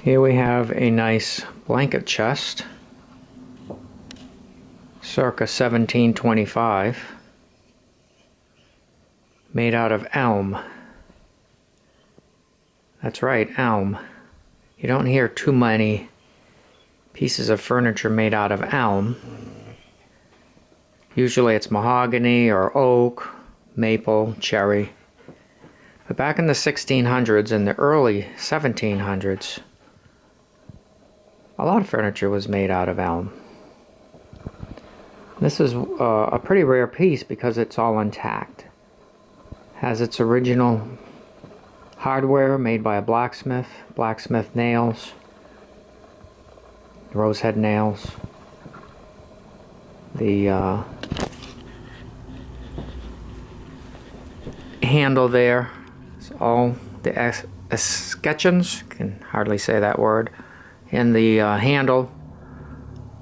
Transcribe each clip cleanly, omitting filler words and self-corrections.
Here we have a nice blanket chest, circa 1725, made out of elm. That's right, elm. You don't hear too many pieces of furniture made out of elm. Usually it's mahogany or oak, maple, cherry. But back in the 1600s and the early 1700s, a lot of furniture was made out of elm. This is a pretty rare piece because it's all intact. Has its original hardware made by a blacksmith, blacksmith nails, rosehead nails. The handle there is all the escutcheons, can hardly say that word, and the handle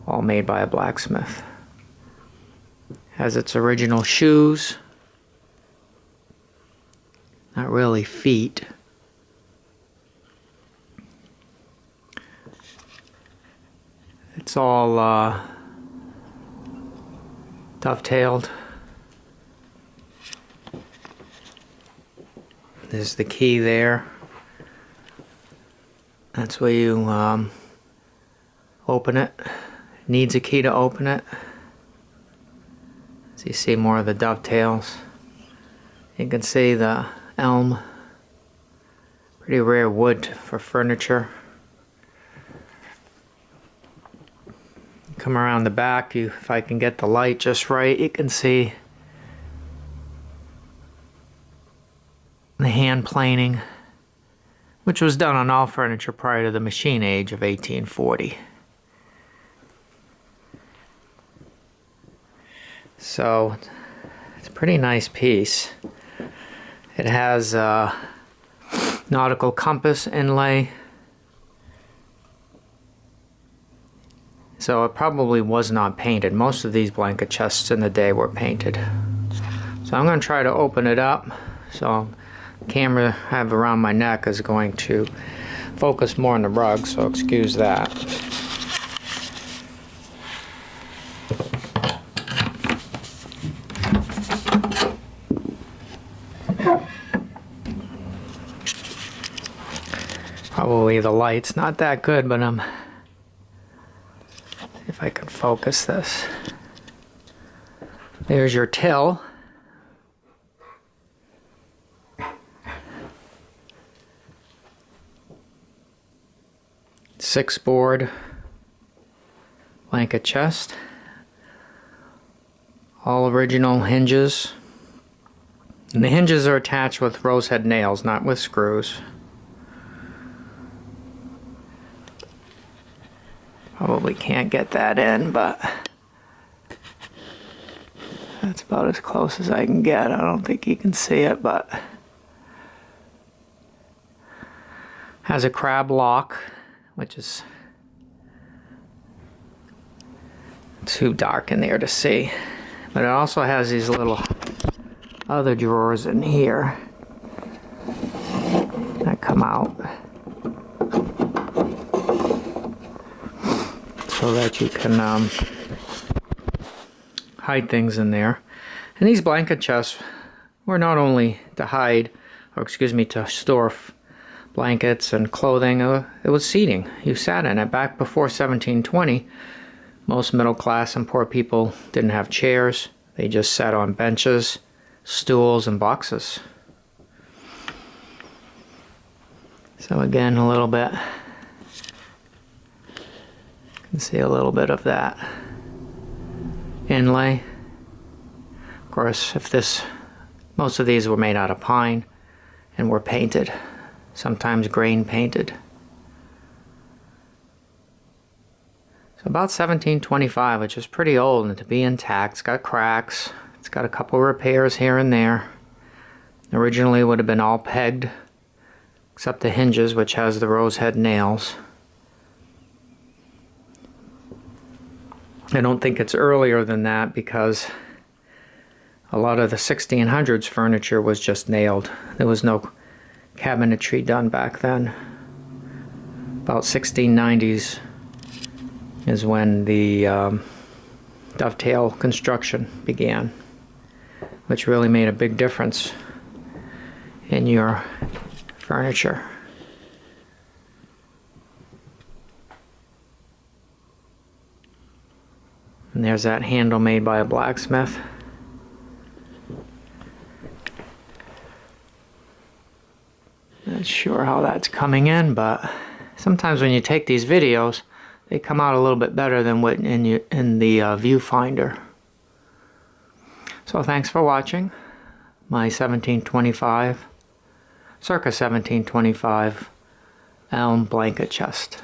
all made by a blacksmith. Has its original shoes, not really feet. It's all dovetailed. There's the key there. That's where you open it. Needs a key to open it. So you see more of the dovetails. You can see the elm. Pretty rare wood for furniture. Come around the back, if I can get the light just right, you can see the hand planing, which was done on all furniture prior to the machine age of 1840. So it's a pretty nice piece. It has a nautical compass inlay. So it probably was not painted. Most of these blanket chests in the day were painted. So I'm going to try to open it up. So the camera I have around my neck is going to focus more on the rug, so excuse that. Probably the light's not that good, but if I can focus this. There's your till. Six board blanket chest. All original hinges. And the hinges are attached with rosehead nails, not with screws. Probably can't get that in, but that's about as close as I can get. I don't think you can see it, but has a crab lock, which is too dark in there to see. But it also has these little other drawers in here that come out, so that you can hide things in there. And these blanket chests were not only to hide, or excuse me, to store blankets and clothing, it was seating. You sat in it. Back before 1720, most middle class and poor people didn't have chairs. They just sat on benches, stools, and boxes. So again, a little bit. See a little bit of that inlay. Of course, most of these were made out of pine and were painted, sometimes grain painted. So about 1725, which is pretty old, and to be intact. It's got cracks. It's got a couple repairs here and there. Originally it would have been all pegged, except the hinges, which has the rosehead nails. I don't think it's earlier than that because a lot of the 1600s furniture was just nailed. There was no cabinetry done back then. About 1690s is when the dovetail construction began, which really made a big difference in your furniture. And there's that handle made by a blacksmith. Not sure how that's coming in, but sometimes when you take these videos, they come out a little bit better than what in the viewfinder. So thanks for watching my 1725, circa 1725 elm blanket chest.